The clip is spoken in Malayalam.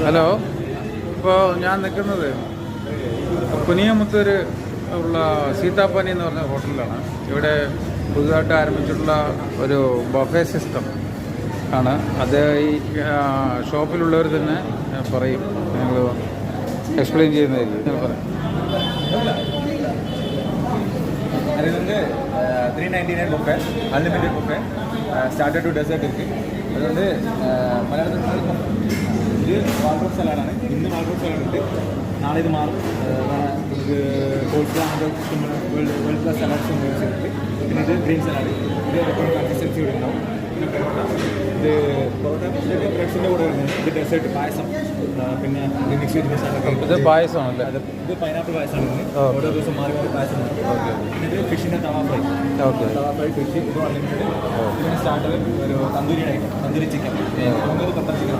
ഹലോ, ഇപ്പോൾ ഞാൻ നിൽക്കുന്നത് കുനിയമുത്തൂർ ഉള്ള സീതാപ്പനി എന്ന് പറഞ്ഞ ഹോട്ടലിലാണ്. ഇവിടെ പുതുതായിട്ട് ആരംഭിച്ചിട്ടുള്ള ഒരു ബഫേ സിസ്റ്റം ആണ്. അത് ഈ ഷോപ്പിലുള്ളവർ തന്നെ പറയും, ഞങ്ങൾ എക്സ്പ്ലെയിൻ ചെയ്യുന്നതായിരിക്കും. നിങ്ങൾ പറയാം. அது வந்து 399 buffet, unlimited buffet, starter to dessert இருக்குது. அது வந்து മലയാളത്തിൽ ഇത് വാൾഡ്രോപ്പ് സലാഡാണ്. ഇന്ന് വാൾഡ്രോപ്പ് സലാഡ് ഉണ്ട്, നാളെ ഇത് മാറും. നമുക്ക് കോൾസ്ല വേൾഡ് ക്ലാസ് സലാഡ്സ് ഉണ്ട്. പിന്നെ ഇത് ഗ്രീൻ സലാഡ്, ഇത് എപ്പോഴും കൺസിസ്റ്റൻസി ഇവിടെ ഉണ്ടാവും. പിന്നെ പൊറോട്ട, ഇത് പൊറോട്ട ബ്രെഡ്സിൻ്റെ കൂടെ വരുന്നത്. ഇത് ഡെസേർട്ട് പായസം, പിന്നെ ഇത് മിക്സ് ചെയ്ത് മസാല. ഇത് പായസമാണല്ലേ? ഇത് പൈനാപ്പിൾ പായസമാണ്. ഇന്ന് ഓരോ ദിവസം മാറി മാറി പായസം. ഓക്കെ. പിന്നെ ഇത് ഫിഷിൻ്റെ തവ ഫ്രൈ. ഓക്കെ. തവ ഫ്രൈ ഫിഷ്, ഇത് അൺലിമിറ്റഡ്. പിന്നെ സ്റ്റാർട്ടർ ഒരു തന്തൂരി ചിക്കൻ, 1 പെപ്പർ ചിക്കൻ.